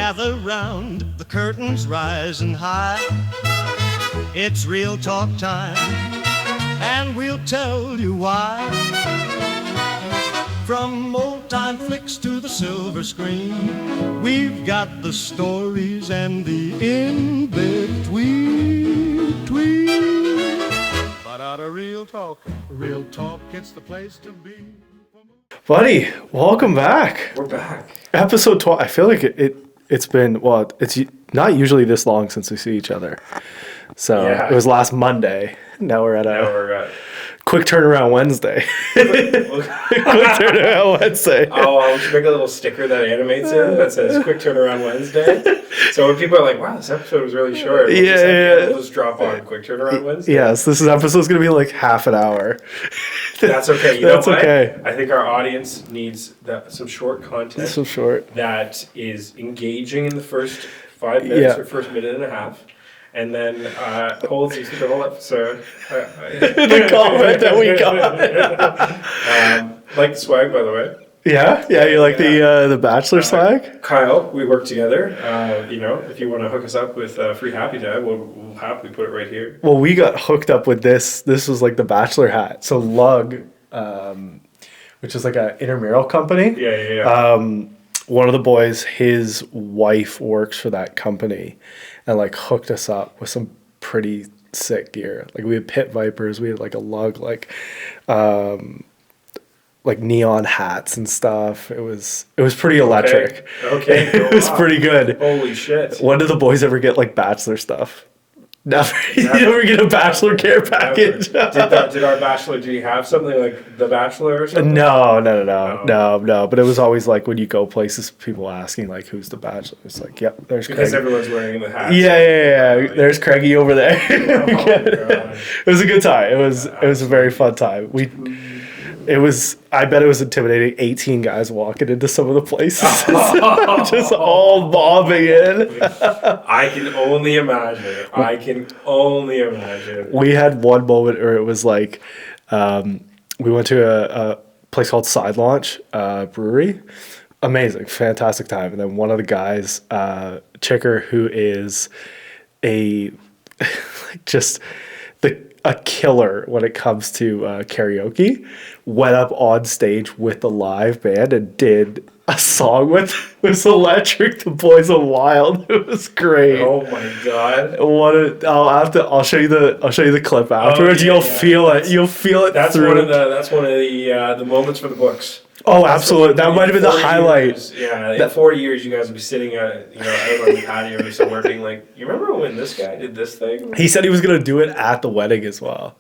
gather round, the curtains rising high. It's real talk time, and we'll tell you why. From old-time flicks to the silver screen, we've got the stories and the in-between. But out of real talk, it's the place to be. Buddy, welcome back. We're back. Episode 12. I feel like it's been, well, it's not usually this long since we see each other. So It was last Monday. Now we're at quick turnaround Wednesday. Quick turnaround Wednesday. Oh, we should make a little sticker that animates it that says "Quick Turnaround Wednesday." So when people are like, "Wow, this episode was really short," we'll just drop on "Quick Turnaround Wednesday." Yes, this episode's gonna be like half an hour. That's okay. That's okay. I think our audience needs some short content. Some short that is engaging in the first 5 minutes or first minute and a half. And then holds you through the whole episode. The comment that we got. Like the swag, by the way. Yeah, you like the Bachelor swag? Kyle, we work together. If you want to hook us up with free Happy Dad, we'll happily put it right here. Well, we got hooked up with this. This was like the Bachelor hat. So Lug, which is like an intramural company. Yeah. One of the boys, his wife works for that company, and like hooked us up with some pretty sick gear. Like we had pit vipers, we had like a Lug, like neon hats and stuff. It was pretty electric. Okay. It was pretty good. Holy shit! When did the boys ever get like Bachelor stuff? Never. You never get a Bachelor care package. Did our Bachelor? Did he have something like The Bachelor or something? No. But it was always like when you go places, people asking like, "Who's the Bachelor?" It's like, "Yep, there's." Because Craig. everyone's wearing the hats. Yeah. There's Craigie over there. Oh, God. It was a good time. It was a very fun time. I bet it was intimidating. 18 guys walking into some of the places, just all bobbing in. I can only imagine. We had one moment where it was like, we went to a place called Side Launch Brewery. Amazing, fantastic time. And then one of the guys, Chicker, who is a killer when it comes to karaoke, went up on stage with the live band and did a song with it was electric. The Boys are Wild. It was great. Oh my God! I'll show you the clip afterwards. You'll feel it. You'll feel it. That's one of the moments for the books. Oh, absolutely. That might have been the highlight. In 40 years, you guys will be sitting out on the patio or somewhere being like, you remember when this guy did this thing? He said he was going to do it at the wedding as well.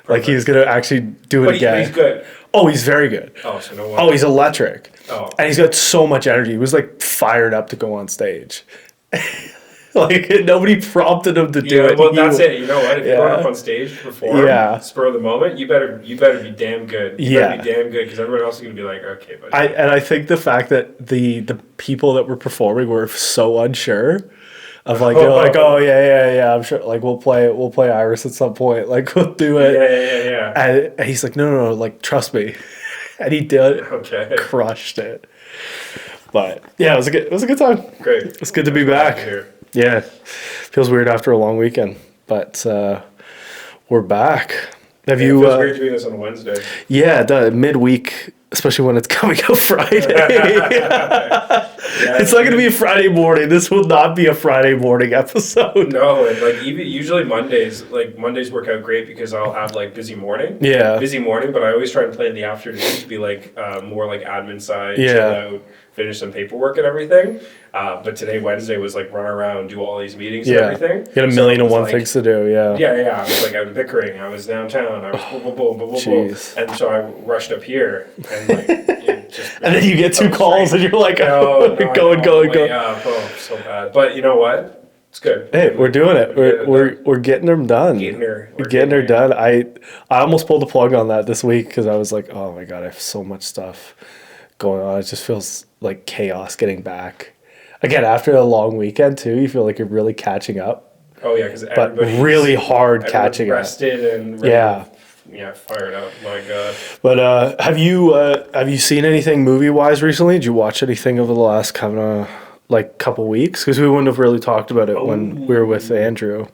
Perfect. Like he was going to actually do it again. He's good. Oh, he's very good. Oh, so no wonder. Oh, he's electric. Oh. And he's got so much energy. He was like fired up to go on stage. Like nobody prompted him to do it. Well, that's it. You know what? If you're going up on stage to perform, spur of the moment, you better be damn good. You better be damn good because everyone else is going to be like, okay, buddy. I think the fact that the people that were performing were so unsure of like they're like, oh yeah, I'm sure like we'll play Iris at some point, like we'll do it. Yeah. And he's like, no, like trust me, and he did. Okay. Crushed it. But yeah, it was a good time. Great. It's good to be back. Here. Yeah, feels weird after a long weekend, but we're back. Have you? It feels weird doing this on a Wednesday. Yeah, the midweek, especially when it's coming out Friday. It's not going to be a Friday morning. This will not be a Friday morning episode. No, and like even usually Mondays work out great because I'll have like busy morning. Yeah, busy morning, but I always try to play in the afternoon to be like more like admin side. Yeah. Chill out, finish some paperwork and everything. But today, Wednesday, was like run around, do all these meetings and everything. You had a million and one things to do, Yeah. I was like out in Pickering, I was downtown, I was boom. And so I rushed up here and like and then you get two calls and you're like, going. Yeah, so bad. But you know what? It's good. Hey, we're doing it. We're getting them done. We're getting her done. I almost pulled the plug on that this week because I was like, oh my God, I have so much stuff going on. It just feels like chaos getting back. Again, after a long weekend too, you feel like you're really catching up. Oh yeah, because but really hard catching up. Rested and really, fired up. My God. But have you seen anything movie wise recently? Did you watch anything over the last kind of like couple weeks because we wouldn't have really talked about it when we were with Andrew.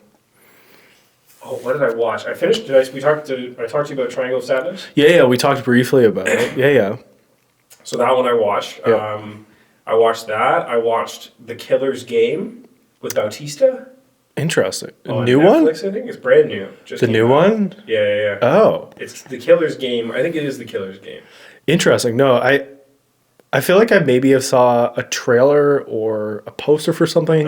Oh, what did I watch? I finished. I talked to you about Triangle of Sadness? Yeah, we talked briefly about it. Yeah. So that one I watched. Yeah. I watched that. I watched The Killer's Game with Bautista. Interesting. On New Netflix, one? I think it's brand new. Just The came new out. one? Yeah. Oh, It's The Killer's Game. I think it is The Killer's Game. interesting. No, I feel like I maybe have saw a trailer or a poster for something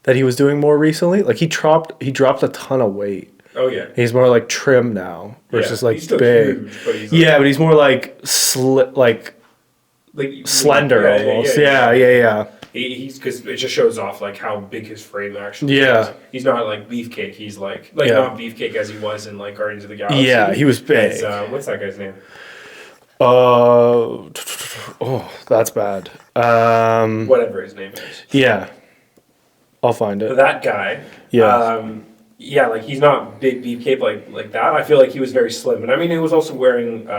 that he was doing more recently. Like he dropped a ton of weight. Oh yeah. He's more like trim now versus like he's still big. huge, but he's like, Yeah, but he's more like slender almost. Yeah. He's because it just shows off like how big his frame actually Yeah. is. He's not like beefcake. He's like Yeah. not beefcake as he was in like Guardians of the Galaxy. Yeah, he was big. It's, what's that guy's name? Oh, that's bad. Whatever his name is. Yeah, I'll find it. That guy. Yeah. Yeah, like he's not big beefcake like that. I feel like he was very slim, and I mean he was also wearing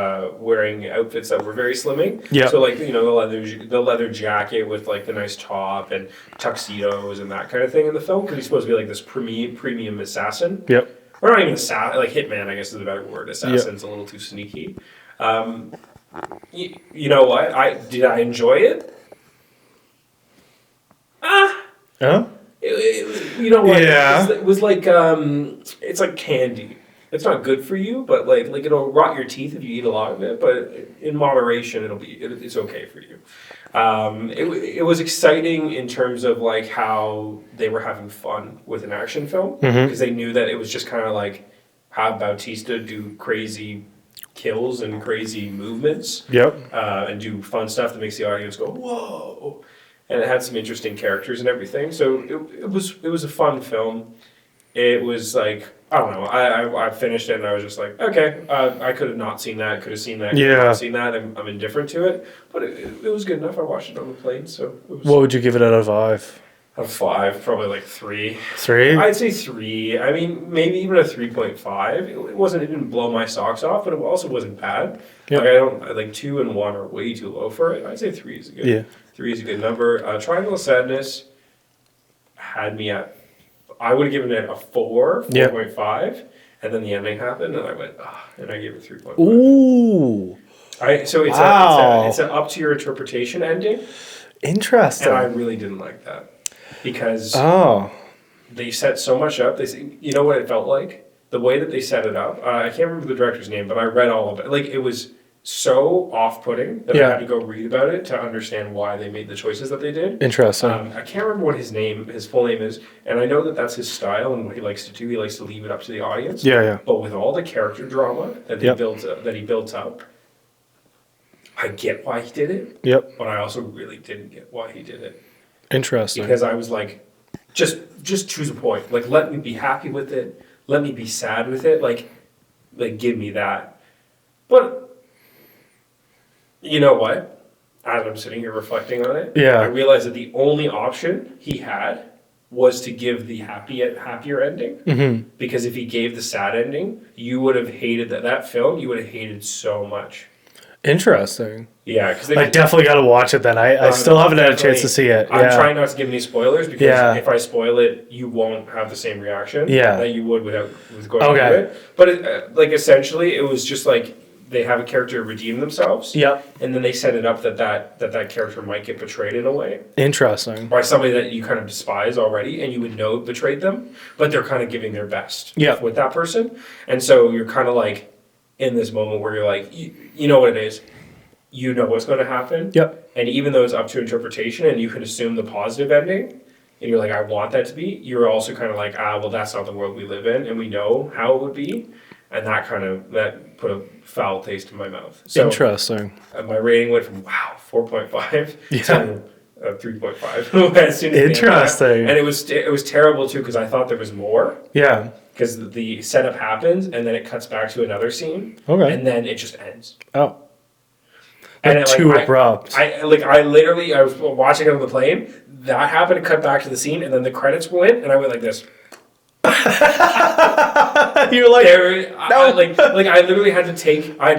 outfits that were very slimming. Yeah. So like the leather jacket with like the nice top and tuxedos and that kind of thing in the film because he's supposed to be like this premium assassin. Yep. Or not even assassin, like hitman. I guess is a better word. Assassin's a little too sneaky. You know what? I enjoy it. Huh? You know what? Yeah. It was like it's like candy. It's not good for you, but like it'll rot your teeth if you eat a lot of it. But in moderation, it's okay for you. It was exciting in terms of like how they were having fun with an action film because they knew that it was just kind of like have Bautista do crazy kills and crazy movements. Yep. And do fun stuff that makes the audience go whoa. And it had some interesting characters and everything. So it was a fun film. It was like I don't know. I finished it and I was just like, okay, I could have not seen that. Could have seen that. Could have not seen that. I'm indifferent to it. But it was good enough. I watched it on the plane. So it was What would you give it out of 5? out of 5, probably like 3. 3? I'd say 3. I mean, maybe even a 3.5. It didn't blow my socks off, but it also wasn't bad. Yep. Like 2 and 1 are way too low for it. I'd say 3 is a good. Yeah. 3 is a good number. Triangle of Sadness had me at. I would have given it a 4.5, and then the ending happened, and I went, and I gave it 3.5. Ooh. So Wow. it's an up to your interpretation ending, Interesting. and I really didn't like that because they set so much up. You know what it felt like? The way that they set it up. I can't remember the director's name, but I read all of it. Like it was so off-putting that I had to go read about it to understand why they made the choices that they did. Interesting. I can't remember what his full name is, and I know that that's his style and what he likes to do. He likes to leave it up to the audience. Yeah. But with all the character drama that he built up, I get why he did it. Yep. But I also really didn't get why he did it Interesting. because I was like, just choose a point. Like, let me be happy with it. Let me be sad with it. Like give me that. But you know what? As I'm sitting here reflecting on it, Yeah. I realized that the only option he had was to give the happier ending. Because if he gave the sad ending, you would have hated that film. You would have hated so much. Interesting. Yeah, because I definitely got to watch it then. I still haven't had a chance to see it. I'm trying not to give any spoilers because if I spoil it, you won't have the same reaction that you would with going through it. But essentially, it was just like they have a character redeem themselves. Yep. And then they set it up that character might get betrayed in a way Interesting. by somebody that you kind of despise already, and you would know betrayed them, but they're kind of giving their best with that person, and so you're kind of like in this moment where you're like, you know what it is. You know what's going to happen. Yep. And even though it's up to interpretation and you can assume the positive ending, and you're like, I want that to be, you're also kind of like, well, that's not the world we live in, and we know how it would be. And that put a foul taste in my mouth. So, Interesting. my rating went from, 4.5 to 3.5. as soon as Interesting. and it was terrible, too, because I thought there was more. Yeah. Because the setup happens, and then it cuts back to another scene. Okay. And then it just ends. Oh. And Too abrupt. I was watching it on the plane. That happened. Cut back to the scene, and then the credits went, and I went like this. You're like, I literally had to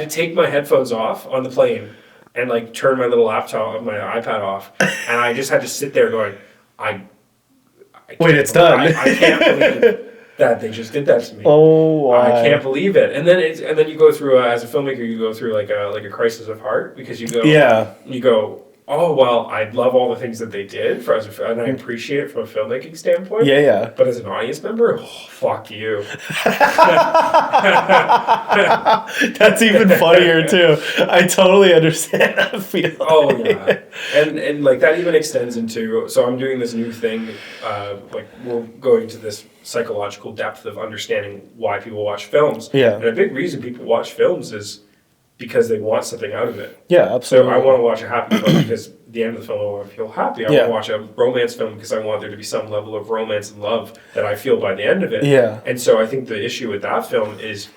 take my headphones off on the plane and like turn my little laptop, my iPad off, and I just had to sit there going, I Wait, it's done. I can't believe that they just did that to me. Oh, why? I can't believe it. And then you go through as a filmmaker, you go through like a crisis of heart because you go, oh well, I love all the things that they did and I appreciate it from a filmmaking standpoint. Yeah. But as an audience member, oh, fuck you. That's even funnier too. I totally understand that feeling. Oh yeah, and like that even extends into. So I'm doing this new thing. Like we're going to this psychological depth of understanding why people watch films. Yeah. And a big reason people watch films is because they want something out of it. Yeah, absolutely. So I want to watch a happy film because at the end of the film I want to feel happy. I want to watch a romance film because I want there to be some level of romance and love that I feel by the end of it. Yeah. And so I think the issue with that film is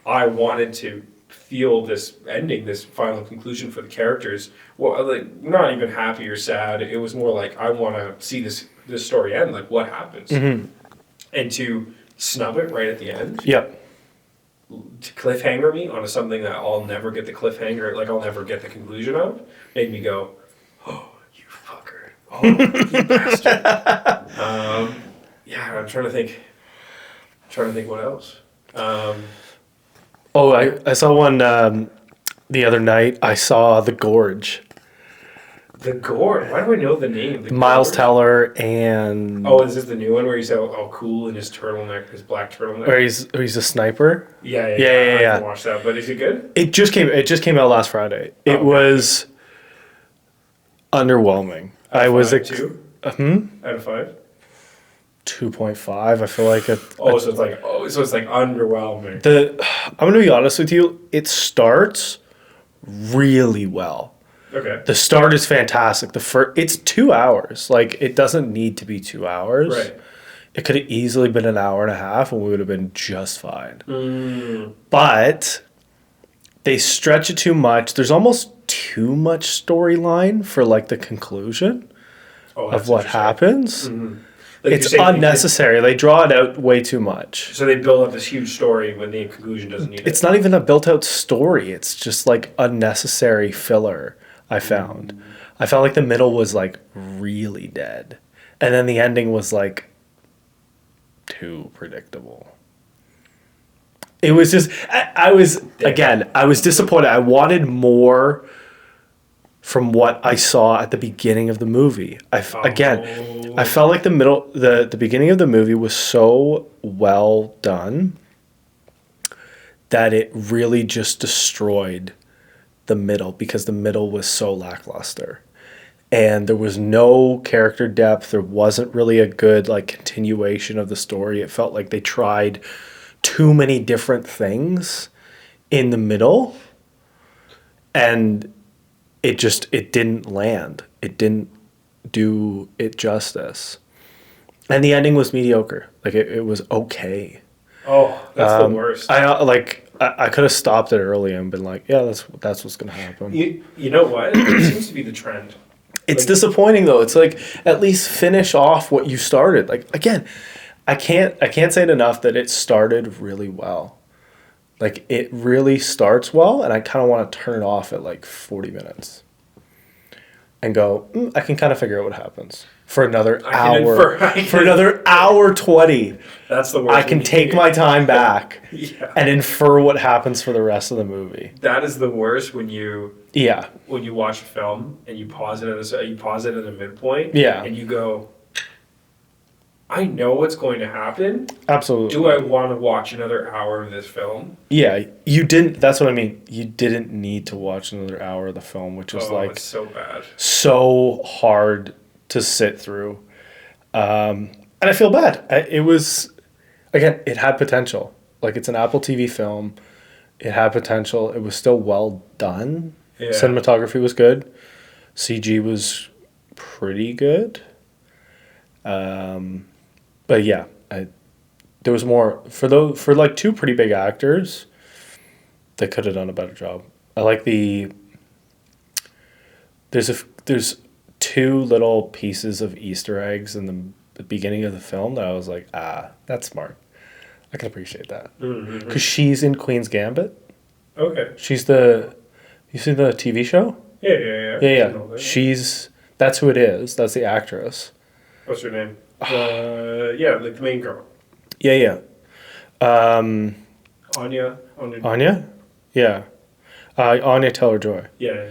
I wanted to feel this ending, this final conclusion for the characters. Well, like not even happy or sad. It was more like I want to see this story end. Like what happens, and to snub it right at the end. Yep. To cliffhanger me on something that I'll never get the cliffhanger, like I'll never get the conclusion of, made me go, oh, you fucker. Oh, you bastard. Yeah, I'm trying to think what else. I saw one the other night. I saw The Gorge. The Gorge? Why do I know the name? The Miles Gorge? Teller and... Oh, is this the new one where he's all cool in his turtleneck, his black turtleneck? Where he's a sniper? Yeah. I haven't watched that, but is it good? It just came out last Friday. It was underwhelming. Out of I was... 2? Out of 5? 2.5. I feel like it... So it's like underwhelming. I'm going to be honest with you. It starts really well. Okay. The start is fantastic. It's 2 hours. Like, it doesn't need to be 2 hours. Right. It could have easily been an hour and a half and we would have been just fine. But they stretch it too much. There's almost too much storyline for, like, the conclusion of what happens. Like it's unnecessary. They draw it out way too much. So they build up this huge story when the conclusion doesn't need it. It's not even a built-out story. It's just, like, unnecessary filler, I found. I felt like the middle was, like, really dead. And then the ending was, like, too predictable. It was just... I was disappointed. I wanted more from what I saw at the beginning of the movie. I felt like the beginning of the movie was so well done that it really just destroyed the middle because the middle was so lackluster. And there was no character depth. There wasn't really a good like continuation of the story. It felt like they tried too many different things in the middle and it didn't land. It didn't do it justice. And the ending was mediocre. Like it was okay. Oh, that's the worst. I could have stopped it early and been like, yeah, that's what's gonna happen. You know what? It seems to be the trend. It's disappointing though. It's like at least finish off what you started. Like again, I can't say it enough that it started really well. Like it really starts well, and I kind of want to turn it off at like 40 minutes and go. I can kind of figure out what happens for another hour. For another hour 20. That's the worst. I can take my time back Yeah. and infer what happens for the rest of the movie. That is the worst when you Yeah. when you watch a film and you pause it at a midpoint. Yeah. And you go, I know what's going to happen. Absolutely. Do I want to watch another hour of this film? Yeah, you didn't. That's what I mean. You didn't need to watch another hour of the film, which was It's so bad, so hard to sit through, and I feel bad. It was, again, it had potential. Like it's an Apple TV film, it had potential. It was still well done. Yeah. Cinematography was good. CG was pretty good. But yeah, there was more for like two pretty big actors. They could have done a better job. I like there's two little pieces of Easter eggs in the beginning of the film that I was like, that's smart. I can appreciate that because she's in Queen's Gambit. Okay. You see the TV show? Yeah. Yeah. That's who it is. That's the actress. What's her name? Yeah, like the main girl. Yeah. Anya. Anya? Yeah. Anya Taylor-Joy. Yeah.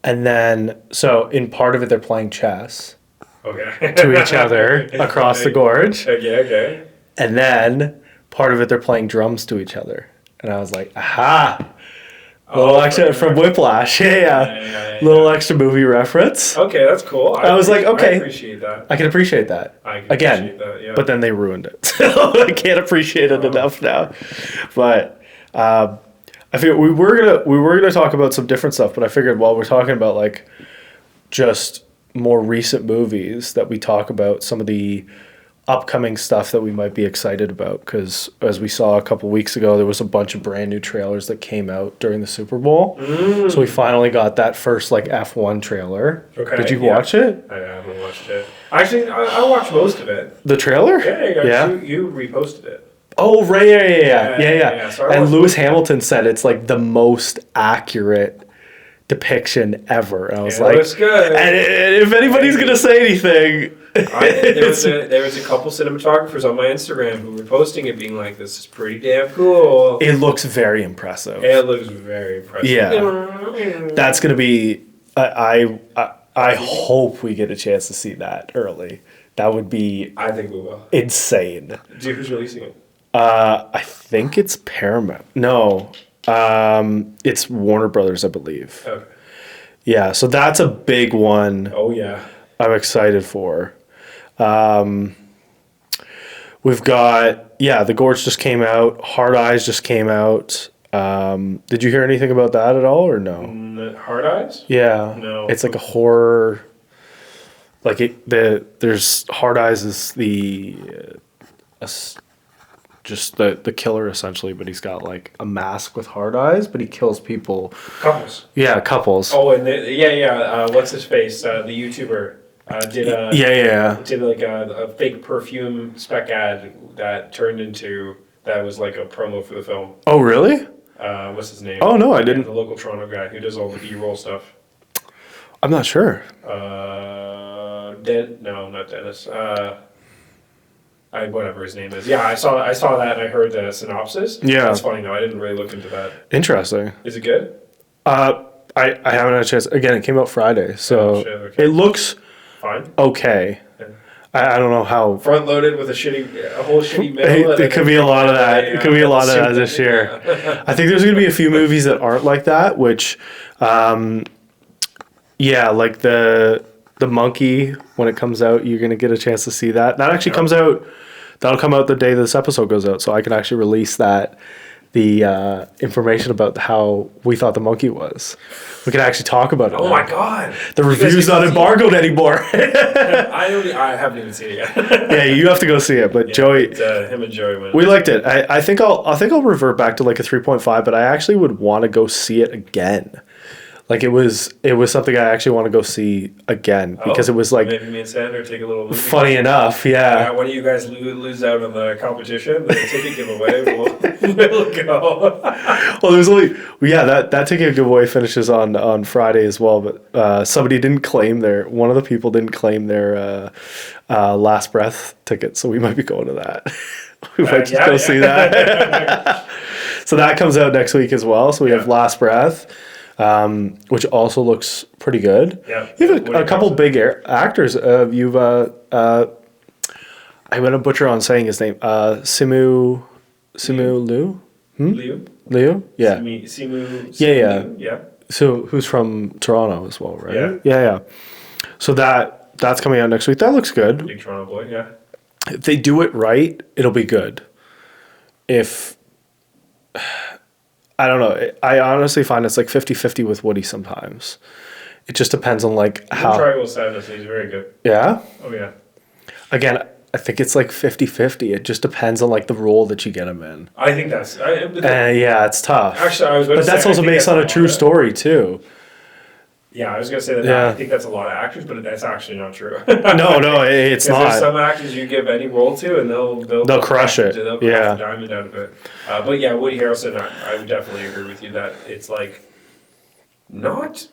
And then, so in part of it, they're playing chess Okay. to each other across the gorge. Okay. And then part of it, they're playing drums to each other. And I was like, aha! Little extra from Whiplash. Yeah. Little extra movie reference. Okay, that's cool. I was like, okay. I appreciate that. I can appreciate that. Again, but then they ruined it. So I can't appreciate it enough now. But I figured we were gonna talk about some different stuff, but I figured while we're talking about like just more recent movies, that we talk about some of the upcoming stuff that we might be excited about, because as we saw a couple weeks ago, there was a bunch of brand new trailers that came out during the Super Bowl. So we finally got that first like F1 trailer. Okay, did you watch it? I haven't watched it. Actually, I watched most of it. The trailer? Yeah. You reposted it. Oh, right, yeah. So And Lewis Hamilton said it's like the most accurate depiction ever. And I was like, looks good. And if anybody's gonna say anything, there was a couple cinematographers on my Instagram who were posting it, being like, "This is pretty damn cool." It looks very impressive. It looks very impressive. Yeah, that's gonna be. I hope we get a chance to see that early. That would be. I think we will. Insane. Do you who's releasing it? I think it's Paramount. No, it's Warner Brothers, I believe. Okay. Yeah, so that's a big one. Oh yeah. I'm excited for. We've got The Gorge just came out. Hard Eyes just came out. Did you hear anything about that at all, or no? Hard Eyes? Yeah. No. It's like a horror. Like there's Hard Eyes is just the killer essentially, but he's got like a mask with hard eyes, but he kills people. Couples. Yeah, couples. Oh, and what's his face? The YouTuber did like a fake perfume spec ad that turned into that was like a promo for the film. Oh, really? What's his name? Oh no, I didn't. The local Toronto guy who does all the B-roll stuff. I'm not sure. No, not Dennis. Whatever his name is. Yeah, I saw that and I heard the synopsis. Yeah. That's funny though. I didn't really look into that. Interesting. Is it good? I haven't had a chance. Again, it came out Friday, so okay. It looks fine. Okay. Yeah. I don't know how front loaded with a whole shitty middle. It could be a lot of that. It could be a lot of that this year. I think there's going to be a few movies that aren't like that, which, like the Monkey, when it comes out, you're going to get a chance to see that. That actually comes out. That'll come out the day this episode goes out, so I can actually release the information about how we thought the Monkey was. We can actually talk about it. Oh my god! The review's not embargoed anymore. I haven't even seen it yet. Yeah, you have to go see it. But yeah, Joey, him and Joey went. We liked it. I think I'll revert back to like a 3.5, but I actually would want to go see it again. Like it was something I actually want to go see again because it was like maybe me and Sander take a little movie. Funny enough, yeah. When you guys lose out on the competition, the ticket giveaway, we'll go. Well, there's only that ticket giveaway finishes on Friday as well, but one of the people didn't claim their Last Breath ticket, so we might be going to that. We might just go see that. So that comes out next week as well. So we have Last Breath. Which also looks pretty good. Yeah, you have a couple big actors. You've I'm gonna butcher on saying his name. Simu Liu. Liu. Yeah. Simu. Yeah. So who's from Toronto as well, right? Yeah. So that's coming out next week. That looks good. Big Toronto boy. Yeah. If they do it right, it'll be good. If I don't know. I honestly find it's like 50-50 with Woody sometimes. It just depends on like how. Triangle Sadness, he's very good. Yeah? Oh, yeah. Again, I think it's like 50-50. It just depends on like the role that you get him in. I think that's. It's tough. Actually, I was going to say. But that's also based on a true story too. Yeah, I was going to say that. I think that's a lot of actors, but that's actually not true. No, it's not. There's some actors you give any role to, and they'll crush it. They'll crush the diamond out of it. But yeah, Woody Harrelson, I would definitely agree with you that it's like not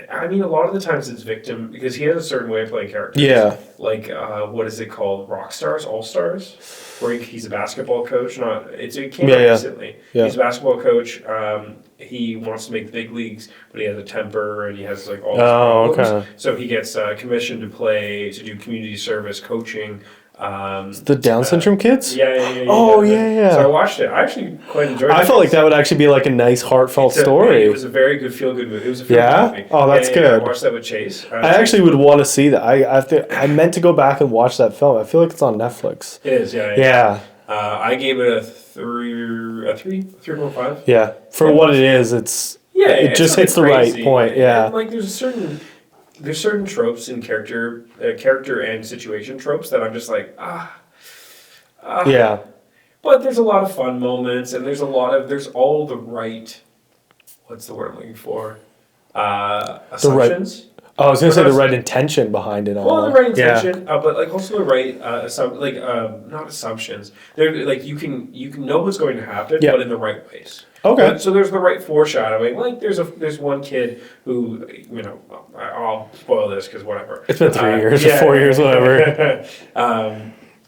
I mean, a lot of the times it's victim because he has a certain way of playing characters. Yeah. Like, what is it called? Rock Stars, All Stars, where he's a basketball coach. It came out recently. Yeah. He's a basketball coach. He wants to make the big leagues, but he has a temper and he has like all these problems. Okay. So he gets commissioned to do community service coaching. The Down syndrome kids? Yeah. Oh, yeah. So I watched it. I actually quite enjoyed it. I felt like that would actually be like a nice, heartfelt story. It was a very good feel-good movie. It was a feel-good movie. Oh, that's good. I watched that with Chase. I actually would want to see that. I meant to go back and watch that film. I feel like it's on Netflix. It is, yeah. Yeah. I gave it a 3.5. Yeah. For what it is, it just hits the right point. Yeah. And, like there's certain tropes in character and situation tropes that I'm just like yeah. But there's a lot of fun moments and there's all the right, what's the word I'm looking for? Assumptions. I was gonna say the right intention behind it all. Well, the right intention, but like also the right not assumptions. They're like you can know what's going to happen, but in the right ways. Okay. So there's the right foreshadowing. Like there's one kid who I'll spoil this because whatever. It's been 3 years or 4 years, whatever.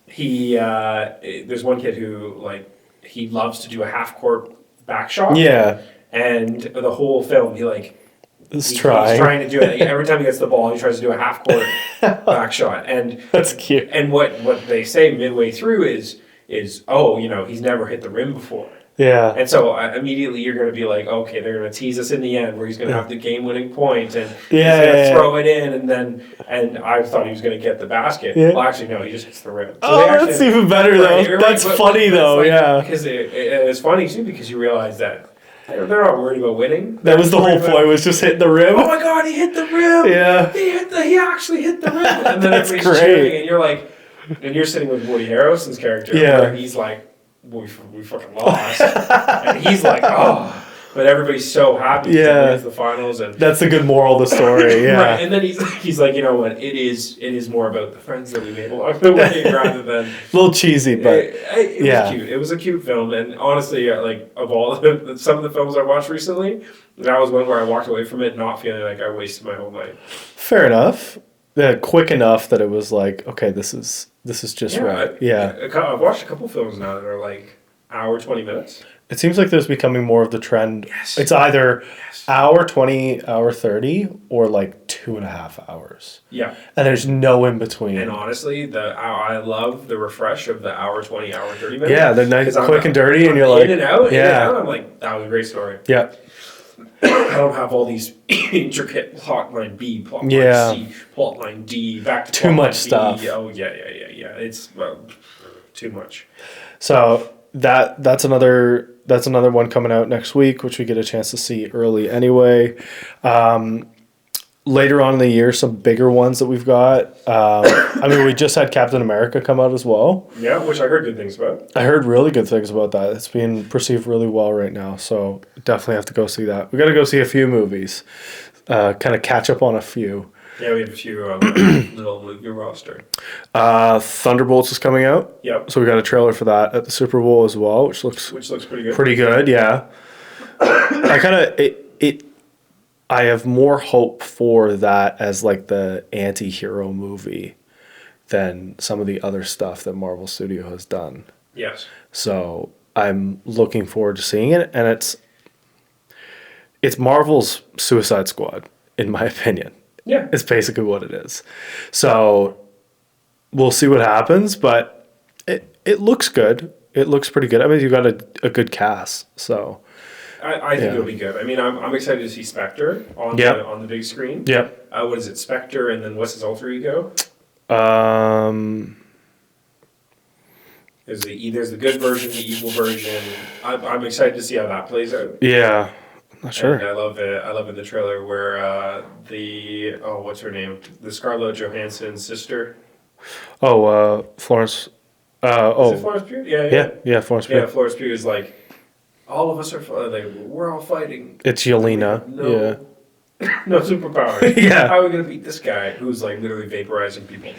There's one kid who he loves to do a half court back shot. Yeah. And the whole film he's trying to do it. Every time he gets the ball, he tries to do a half court back shot. And that's cute. And what they say midway through is he's never hit the rim before. Yeah. And so immediately you're going to be like, okay, they're going to tease us in the end where he's going to have the game-winning point and he's going to throw it in, and I thought he was going to get the basket. Yeah. Well, actually, no, he just hits the rim. So that's even better though. That's funny though. Yeah. Because it's funny too because you realize that. They're not worried about winning. That was the whole point, was just hitting the rim. Oh my god, he hit the rim! Yeah. He actually hit the rim! And then everybody's cheering, and you're like, and you're sitting with Woody Harrelson's character, where he's like, we fucking lost. And he's like, oh. But everybody's so happy because he wins the finals. And that's a good moral of the story, yeah. Right, and then he's like, you know what, it is more about the friends that we made along the way rather than... A little cheesy, but... It was cute. It was a cute film, and honestly, of all some of the films I watched recently, that was one where I walked away from it not feeling like I wasted my whole night. Fair enough. Quick enough that it was like, okay, this is just right. I've watched a couple films now that are like hour 20 minutes. It seems like there's becoming more of the trend. Yes. It's either hour 20, hour 30, or like 2.5 hours. Yeah. And there's no in between. And honestly, I love the refresh of the hour 20, hour 30 minutes. Yeah, they're nice, quick and dirty, and you're like... In and out, I'm like, that was a great story. Yeah. I don't have all these intricate plot line B, plot line C, plot line D, back to too plot much line stuff. B. Oh, yeah. It's too much. So... That's another one coming out next week, which we get a chance to see early anyway. Later on in the year, some bigger ones that we've got. We just had Captain America come out as well. Yeah, which I heard good things about. I heard really good things about that. It's being perceived really well right now, so definitely have to go see that. We got to go see a few movies, kind of catch up on a few. Yeah, we have a few little movie roster. Thunderbolts is coming out. Yep. So we got a trailer for that at the Super Bowl as well, which looks pretty good. Pretty good, yeah. I have more hope for that as like the anti-hero movie than some of the other stuff that Marvel Studio has done. Yes. So I'm looking forward to seeing it, and it's Marvel's Suicide Squad, in my opinion. Yeah. It's basically what it is. So we'll see what happens, but it looks good. It looks pretty good. I mean, you got a good cast, so... I think it'll be good. I mean, I'm excited to see Spectre on the big screen. Yep. What is it, Spectre, and then what's his alter ego? There's the good version, the evil version. I'm excited to see how that plays out. Yeah. Not sure. And I love it in the trailer where what's her name? The Scarlett Johansson's sister. Florence. Is it Florence Pugh? Yeah, Florence Pugh. Yeah, Florence Pugh is like, all of us are we're all fighting. It's Yelena. No superpower. Yeah. How are we going to beat this guy who's like literally vaporizing people?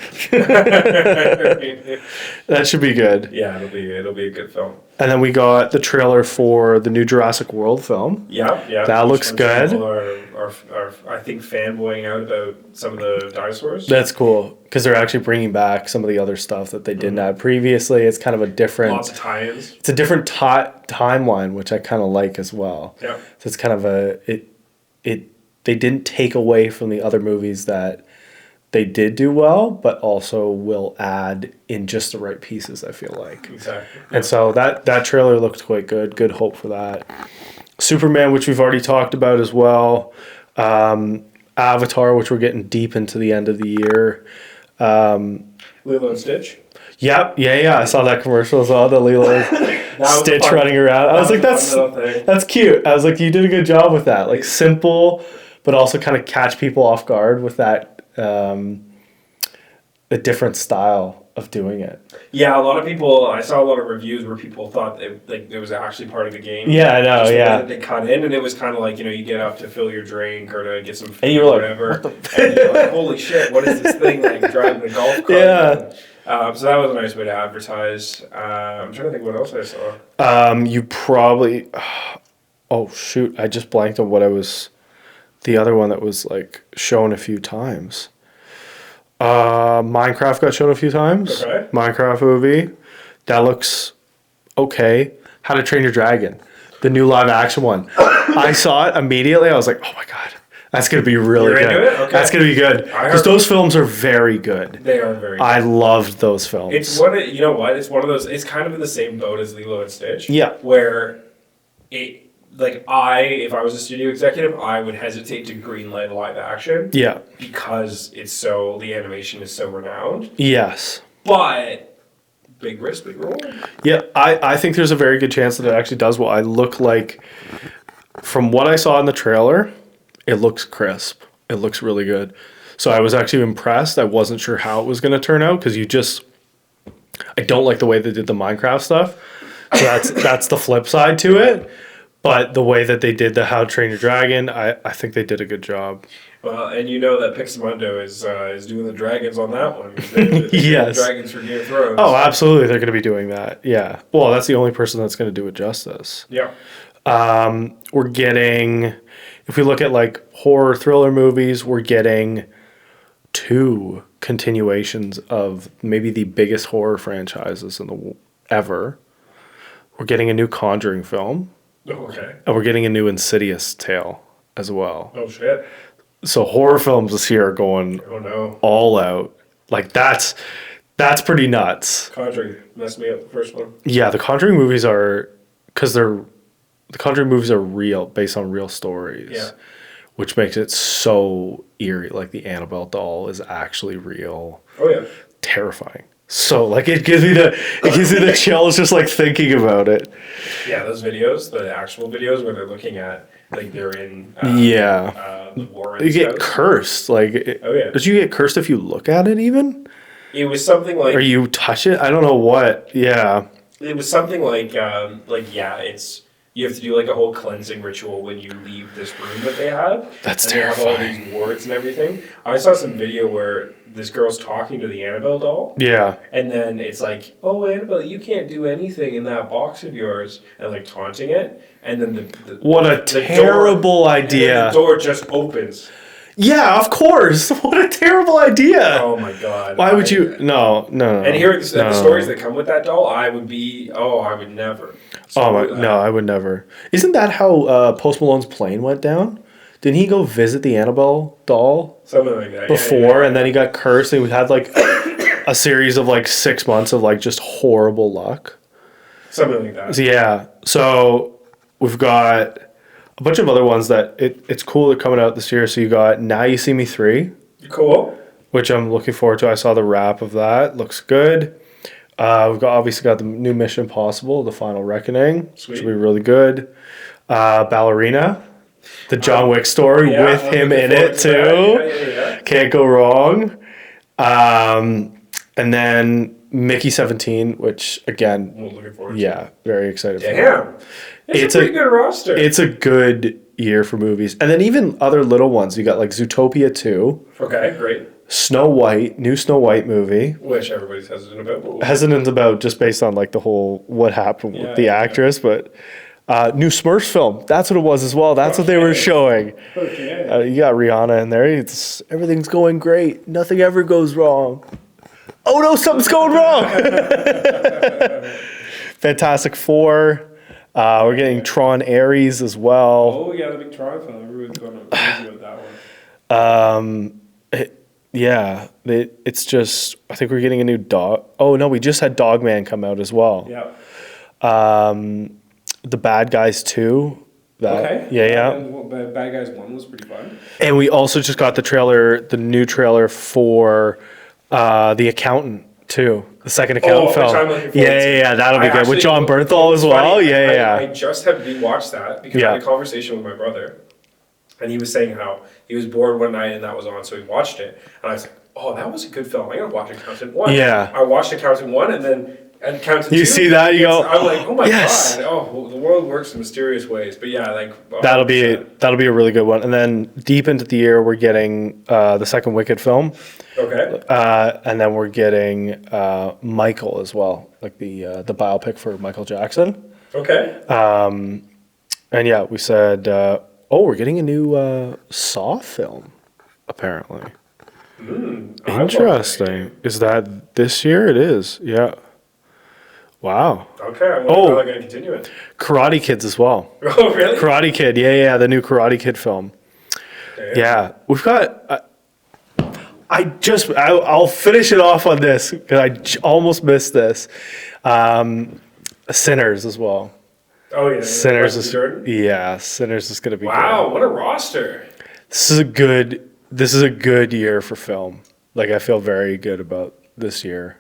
That should be good. Yeah, it'll be a good film. And then we got the trailer for the new Jurassic World film. Yeah. That looks good. People are are I think fanboying out about some of the dinosaurs. That's cool because they're actually bringing back some of the other stuff that they didn't have previously. It's kind of a different. Lots of tie-ins. It's a different timeline, which I kind of like as well. Yeah. So it's kind of they didn't take away from the other movies that they did do well, but also will add in just the right pieces, I feel like. Exactly. And so that trailer looked quite good. Good hope for that. Superman, which we've already talked about as well. Avatar, which we're getting deep into the end of the year. Lilo and Stitch. Yep. Yeah. I saw that commercial as well. The Lilo Stitch running around. I was like, that's cute. I was like, you did a good job with that. Like simple, but also kind of catch people off guard with that a different style of doing it. Yeah, a lot of people. I saw a lot of reviews where people thought it was actually part of the game. Yeah, I know. Yeah, they cut in, and it was kind of like you get up to fill your drink or to get some food and you were or like, whatever, what and you're like, holy shit, what is this thing like driving a golf cart? Yeah. So that was a nice way to advertise. I'm trying to think what else I saw. You probably. Oh shoot! I just blanked on what I was. The other one that was like shown a few times. Minecraft got shown a few times. Okay. Minecraft movie. That looks okay. How to Train Your Dragon. The new live action one. I saw it immediately. I was like, oh my God. That's going to be really You're good. into it? Okay. That's going to be good. Because those films are very good. They are very good. I loved those films. It's one of, you know what? It's one of those, it's kind of in the same boat as Lilo and Stitch. Yeah. Where if I was a studio executive, I would hesitate to greenlight a live action. Yeah. Because the animation is so renowned. Yes. But big risk, big reward. Yeah, I think there's a very good chance that it actually does well. I look like, from what I saw in the trailer, it looks crisp. It looks really good. So I was actually impressed. I wasn't sure how it was going to turn out because I don't like the way they did the Minecraft stuff. So that's the flip side to it. But the way that they did the How to Train Your Dragon, I think they did a good job. Well, and you know that Pixamundo is doing the dragons on that one. Yes. The dragons for Game of Thrones. Oh, absolutely. They're going to be doing that. Yeah. Well, that's the only person that's going to do it justice. Yeah. We're getting, if we look at like horror thriller movies, we're getting 2 continuations of maybe the biggest horror franchises ever. We're getting a new Conjuring film. Okay. And we're getting a new Insidious tale as well. Oh, shit. So horror films this year are going all out. Like that's pretty nuts. Conjuring messed me up the first one. Yeah, the Conjuring movies are, the Conjuring movies are real, based on real stories. Yeah. Which makes it so eerie. Like the Annabelle doll is actually real. Oh yeah. Terrifying. So like it gives me the chills just like thinking about it. Yeah, those videos, the actual videos where they're looking at like they're in the war. You get cursed. Like did you get cursed if you look at it even? It was something like, or you touch it? I don't know what. Yeah. It was something like it's, you have to do like a whole cleansing ritual when you leave this room that they have. That's and terrifying. They have all these wards and everything. I saw some video where this girl's talking to the Annabelle doll. Yeah. And then it's like, oh, Annabelle, you can't do anything in that box of yours. And like taunting it. And then what a terrible idea. And the door just opens. Yeah, of course. What a terrible idea. Oh my God. Why would you? No. And hearing the stories that come with that doll, I would never. I would never. Isn't that how Post Malone's plane went down? Didn't he go visit the Annabelle doll? Something like that. Before, and then he got cursed, and we had like a series of like 6 months of like just horrible luck. Something like that. Yeah. So we've got a bunch of other ones that it's cool they're coming out this year. So you got Now You See Me 3. Cool. Which I'm looking forward to. I saw the wrap of that. Looks good. We've obviously got the new Mission Impossible, The Final Reckoning. Sweet. Which will be really good. Ballerina. The John Wick story with him in it too. Yeah. Can't go wrong. And then Mickey 17, which again, looking forward to. Yeah, very excited for. Damn. It's a pretty good roster. It's a good year for movies. And then even other little ones. You got like Zootopia 2. Okay, great. Snow White, new Snow White movie. Which everybody's hesitant about. Hesitant about just based on like the whole what happened with the actress, but New Smurfs film. That's what it was as well. That's what they were showing. Okay. You got Rihanna in there. Everything's going great. Nothing ever goes wrong. Oh no, something's going wrong. Fantastic Four. We're getting Tron Ares as well. Oh yeah, the big Tron film. Everyone's going crazy with that one. It's just, I think we're getting a new dog. Oh no, we just had Dogman come out as well. Yeah. The Bad Guys 2. Okay. Yeah. Bad Guys 1 was pretty fun. And we also just got the new trailer for The Accountant too. The second Accountant film. Which I'm looking forward to. Yeah, that'll be good. With John Bernthal as well. Funny, Yeah. I just had rewatched that because I had a conversation with my brother, and he was saying how he was bored one night and that was on, so he watched it, and I was like, "Oh, that was a good film. I gotta watch Accountant 1." Yeah. I watched Accountant 1, and then Accountant 2. You see that, you go, I'm like, "Oh my yes. god! Oh, the world works in mysterious ways." But yeah, like 100%. That'll be a really good one. And then deep into the year, we're getting the second Wicked film. Okay. And then we're getting Michael as well, like the biopic for Michael Jackson. Okay. And yeah, we said, we're getting a new Saw film, apparently. Interesting. Is that this year? It is. Yeah. Wow. Okay. I wonder how they're going to continue it. Karate Kids as well. Oh, really? Karate Kid. Yeah. The new Karate Kid film. Damn. Yeah. We've got. I'll finish it off on this because I almost missed this. Sinners as well. Oh yeah. Sinners Michael is Jordan? Sinners is gonna be Wow, good. what a roster! This is a good year for film. Like I feel very good about this year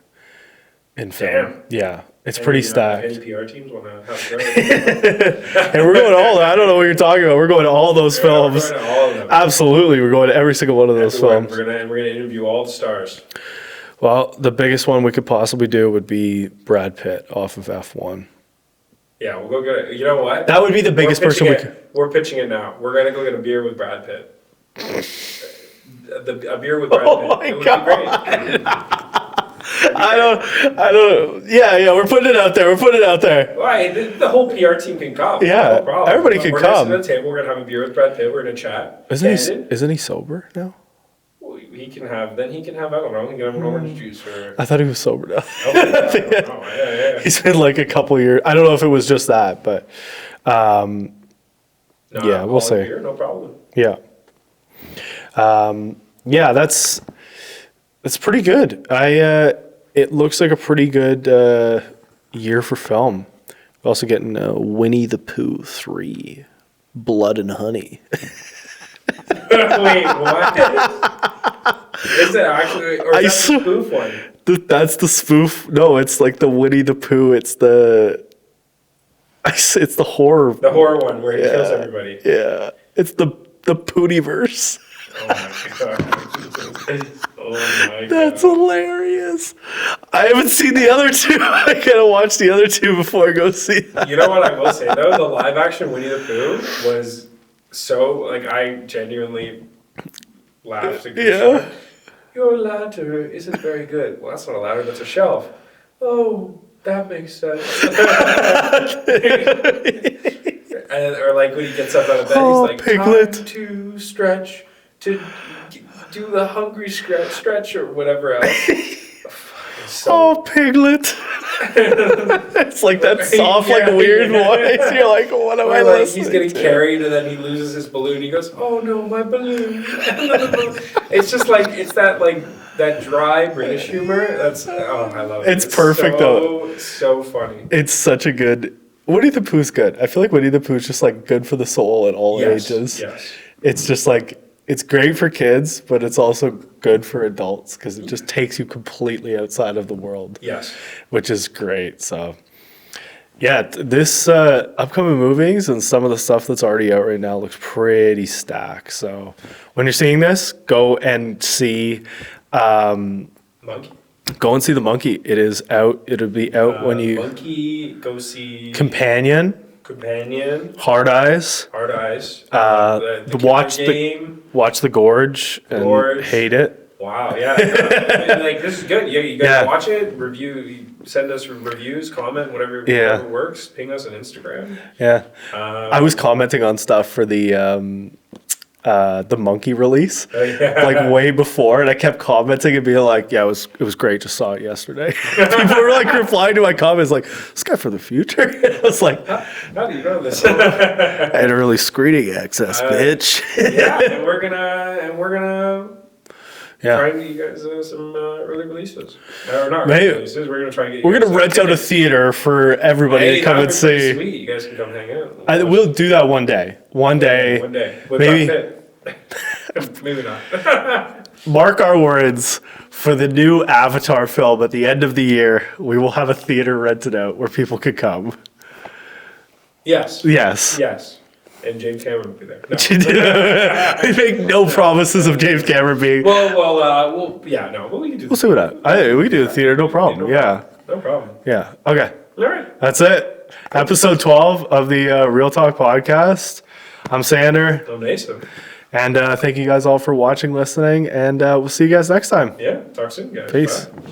in film. Damn. Yeah, it's pretty stacked. Any PR teams want to have a go? And we're going to all. I don't know what you're talking about. We're going to all those films. We're going to all of them. Absolutely, we're going to every single one of those Everyone. films. We're gonna interview all the stars. Well, the biggest one we could possibly do would be Brad Pitt off of F1. Yeah, we'll go get it. You know what? That would be the biggest person we could. We're pitching it now. We're gonna go get a beer with Brad Pitt. A beer with Brad Pitt. Oh my it would God. be great. I don't. Yeah. We're putting it out there. Why? The whole PR team can come. Yeah, No problem. everybody can we're come. We're gonna sit at the table. We're gonna have a beer with Brad Pitt. We're gonna chat. Isn't he sober now? He can have. Then he can have. I don't know. He can have an orange juice or. I thought he was sober now. Oh, yeah, I don't know. Yeah. He's been like a couple years. I don't know if it was just that, but No, yeah, we'll see. Beer, no problem. yeah. Yeah, that's pretty good. It looks like a pretty good year for film. We're also getting Winnie the Pooh 3, Blood and Honey. Wait, what? Is it actually, or is that the spoof one? That's the spoof. No, it's like the Winnie the Pooh. It's the horror. The horror one where he kills everybody. Yeah, it's the Poohverse. Oh my god. Oh my god. That's hilarious. I haven't seen the other two. I gotta watch the other two before I go see that. You know what I will say though? The live action Winnie the Pooh was so, like, I genuinely laughed. Yeah. Your ladder isn't very good. Well, that's not a ladder, that's a shelf. Oh, that makes sense. And, or like when he gets up out of bed, he's like, Piglet. Time to stretch, to do the hungry stretch or whatever else. Oh, Piglet. It's like that soft, like weird voice. You're like, what am I like listening he's getting to? carried and then he loses his balloon. He goes, oh no, my balloon. It's just like, it's that like, that dry British humor. That's, oh, I love it. It's perfect though. So funny. It's such a good... Winnie the Pooh's good. I feel like Winnie the Pooh's just like good for the soul at all ages. Yes. It's just like, it's great for kids, but it's also good for adults because it just takes you completely outside of the world. Yes. Which is great. So, yeah, this upcoming movies and some of the stuff that's already out right now looks pretty stacked. So, when you're seeing this, go and see. Monkey. Go and see The Monkey. It is out. It'll be out when you. Monkey, go see. Companion. Hard Eyes. The Watch game. Watch The Gorge and hate it. Wow, yeah. I mean, like, this is good. You guys Yeah. watch it, review, send us reviews, comment, whatever works. Ping us on Instagram. Yeah. I was commenting on stuff for the monkey release, like way before, and I kept commenting and being like, "Yeah, it was great. Just saw it yesterday." People were like replying to my comments, like, "This guy from the future." I was like, How do you know this? "I had early screening access, bitch." Yeah, and we're gonna Yeah. try and get you guys some early releases. Or not Maybe. early releases. We're gonna try and get. We're gonna rent out a theater for everybody to come and see. Sweet, you guys can come hang out. We'll do that one day. One day. With Maybe. Brad Pitt. Maybe not. Mark our words, for the new Avatar film at the end of the year, we will have a theater rented out where people could come. Yes. Yes. Yes. And James Cameron will be there. No. We make no promises of James Cameron being. Well, yeah, no, but we can do. We'll see what that. We can do the theater, no problem. Yeah. No problem. Yeah. Okay. All right. That's it. Episode 12 of the Real Talk podcast. I'm Sander. I'm Nathan. And thank you guys all for watching, listening, and we'll see you guys next time. Yeah. Talk soon, guys. Peace. Bye.